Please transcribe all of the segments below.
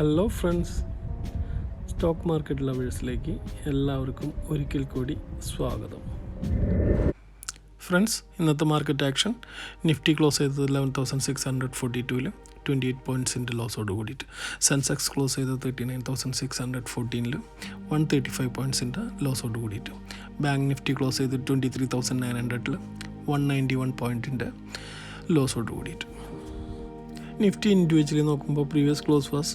Hello friends, stock market ലവേഴ്സിലേക്ക് എല്ലാവർക്കും ഒരിക്കൽ കൂടി സ്വാഗതം. ഫ്രണ്ട്സ്, ഇന്നത്തെ മാർക്കറ്റ് ആക്ഷൻ നിഫ്റ്റി ക്ലോസ് ചെയ്തത് 11,642-ൽ 28 പോയിൻറ്റ്സിൻ്റെ ലോസോട് കൂടിയിട്ട്. സെൻസെക്സ് ക്ലോസ് ചെയ്തത് 39,614-ൽ 135 പോയിൻറ്റ്സിൻ്റെ ലോസോട് കൂടിയിട്ട്. ബാങ്ക് നിഫ്റ്റി ക്ലോസ് ചെയ്തത് 23,900-ൽ 191 പോയിൻറ്റിൻ്റെ ലോസോട് കൂടിയിട്ട്. നിഫ്റ്റി ഇൻഡിവിജ്വലി നോക്കുമ്പോൾ previous close was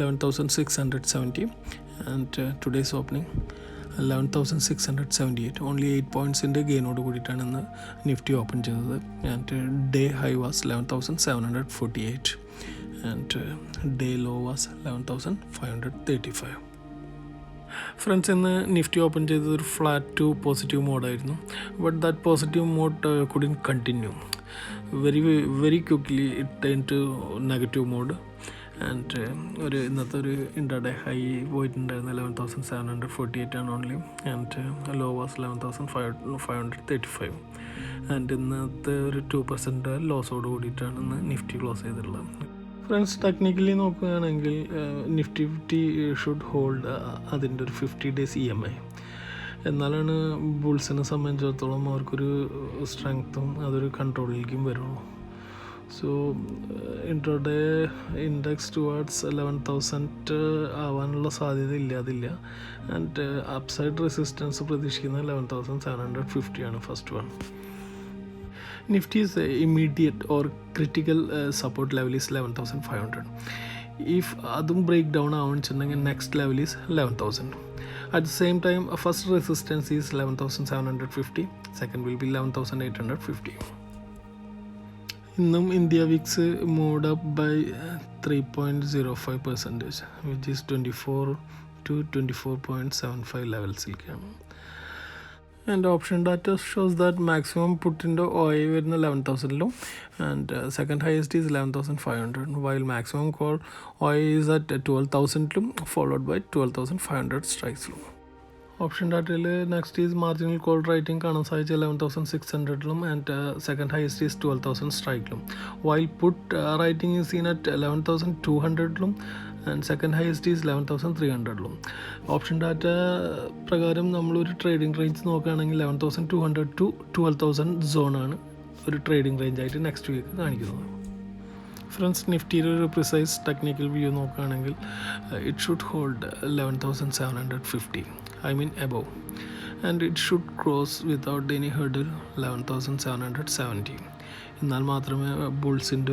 11,670 and today's opening 11,678. Only 8 പോയിൻറ്റ്സിൻ്റെ ഗെയിനോട് കൂടിയിട്ടാണ് ഇന്ന് നിഫ്റ്റി ഓപ്പൺ ചെയ്തത്. And day high was 11,748 and day low was 11,535. Friends, ഇന്ന് നിഫ്റ്റി ഓപ്പൺ ചെയ്തത് ഒരു ഫ്ലാറ്റ് ടു പോസിറ്റീവ് മോഡായിരുന്നു. But that positive mode couldn't continue. very quickly it turned to negative mode and ഇന്നത്തെ ഒരു intraday high പോയിട്ടുണ്ടായിരുന്നു 11,748 ആണ് only and low was 11,535 and ഇന്നത്തെ ഒരു 2% ലോസോട് കൂടിയിട്ടാണ് ഇന്ന് നിഫ്റ്റി ക്ലോസ് ചെയ്തിട്ടുള്ളത്. ഫ്രണ്ട്സ്, ടെക്നിക്കലി നോക്കുകയാണെങ്കിൽ നിഫ്റ്റി ഷുഡ് ഹോൾഡ് അതിൻ്റെ ഒരു 50 days EMI. എന്നാലാണ് ബുൾസിനെ സംബന്ധിച്ചിടത്തോളം അവർക്കൊരു സ്ട്രെങ്ത്തും അതൊരു കൺട്രോളിലേക്കും വരുള്ളൂ. സോ ഇൻട്രാഡേ ഇൻഡെക്സ് ടുവാർഡ്സ് 11,000 ആവാനുള്ള സാധ്യത ഇല്ലാതില്ല. ആൻഡ് അപ്സൈഡ് റെസിസ്റ്റൻസ് പ്രതീക്ഷിക്കുന്നത് 11,750 ആണ് first one. Nifty's immediate or critical support level is 11,500. If അതും ബ്രേക്ക് ഡൗൺ ആവുന്നുണ്ടെങ്കിൽ next level is 11,000. At the same time, first resistance is 11,750, second will be 11,850. ഇന്നും India VIX moved up by 3.05%, which is 24 to 24.75 ലെവൽസിലേക്കാണ്. And option data shows that maximum പുട്ടിൻ്റെ OI വരുന്ന 11,000-ലും and second highest is 11,500, while maximum call OI is at 12,000-ലും followed by 12,500 സ്ട്രൈക്സിലും. Option ഡാറ്റയിൽ next is marginal call writing കാണാൻ സാധിച്ച 11,600-ലും ആൻഡ് സെക്കൻഡ് ഹയസ്റ്റ് ഈസ് 12,000 സ്ട്രൈക്കിലും, while put writing is seen at 11,200-ലും and second highest is 11,300-ലും. Option data പ്രകാരം നമ്മളൊരു ട്രേഡിംഗ് റേഞ്ച് നോക്കുകയാണെങ്കിൽ 11,200 to 12,000 സോണാണ് ഒരു ട്രേഡിംഗ് റേഞ്ചായിട്ട് നെക്സ്റ്റ് വീക്ക് കാണിക്കുന്നത്. ഫ്രണ്ട്സ്, നിഫ്റ്റിയുടെ ഒരു പ്രിസൈസ് ടെക്നിക്കൽ വ്യൂ നോക്കുകയാണെങ്കിൽ it should hold 11,750, I mean above, and it should cross without any hurdle 11,770. എന്നാൽ മാത്രമേ ബുൾസിൻ്റെ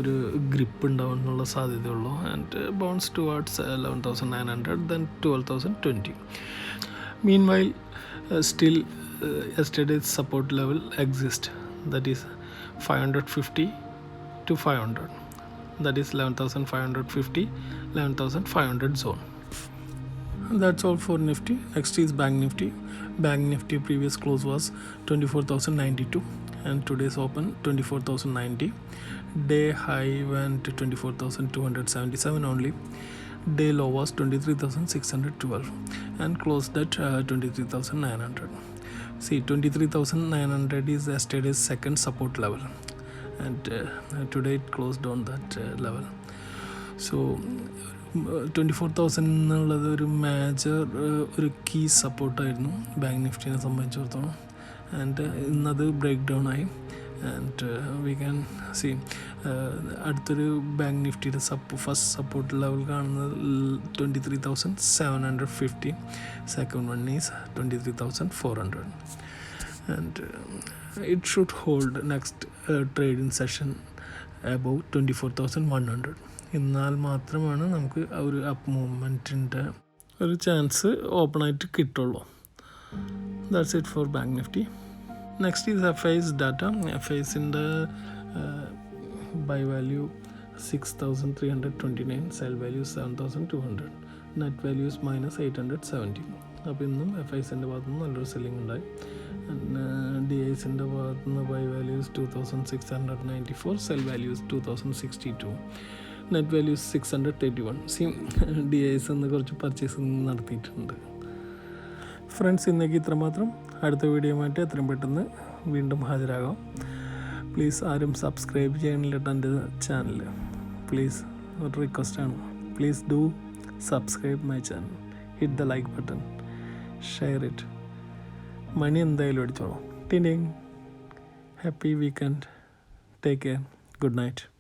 ഒരു ഗ്രിപ്പ് ഉണ്ടാവാനുള്ള സാധ്യതയുള്ളൂ. And bounce towards 11,900, then 12,020. Meanwhile, still yesterday's support level exists, that is 550 to 500, that is 11,550, 11,500 zone. That's all for Nifty. Next is Bank Nifty. Bank Nifty previous close was 24,092 and today's open 24,090. Day high went to 24,277 only. Day low was 23,612 and closed at 23,900. See, 23,900 is yesterday's second support level and today it closed on that level. So 24,000 എന്നുള്ളത് ഒരു major ഒരു key സപ്പോർട്ടായിരുന്നു bank നിഫ്റ്റിനെ സംബന്ധിച്ചിടത്തോളം. And ഇന്നത് break down ആയി and we can see അടുത്തൊരു bank നിഫ്റ്റിയുടെ first support level കാണുന്നത് 23,750, second one is 23,400 and it should hold next trading session above 24,100. എന്നാൽ മാത്രമാണ് നമുക്ക് ആ ഒരു അപ്പ് മൂവ്മെൻറ്റിൻ്റെ ഒരു ചാൻസ് ഓപ്പണായിട്ട് കിട്ടുള്ളൂ. That's it for bank Nifty. Next is FIs data. FIസിൻ്റെ buy value 6,329, sell value 7,200, net values -870. അപ്പോൾ ഇന്നും FIസിൻ്റെ ഭാഗത്തു നിന്ന് നല്ലൊരു സെല്ലിംഗ് ഉണ്ടായി. DIസിൻ്റെ ഭാഗത്തു നിന്ന് buy values 2,694, sell values 2,062, net values 631. DIs എന്ന് കുറച്ച് പർച്ചേസിങ് നടത്തിയിട്ടുണ്ട്. ഫ്രണ്ട്സ്, ഇന്നേക്ക് ഇത്രമാത്രം. അടുത്ത വീഡിയോയുമായിട്ട് എത്രയും പെട്ടെന്ന് വീണ്ടും ഹാജരാകാം. പ്ലീസ് ആരും സബ്സ്ക്രൈബ് ചെയ്യണില്ല എൻ്റെ ചാനൽ. പ്ലീസ് ഒരു റിക്വസ്റ്റാണ്. please do subscribe my channel, hit the like button, share it. മണി എന്തായാലും അടിച്ചോളൂ. ടിനിങ്. Happy weekend. Take care. Good night.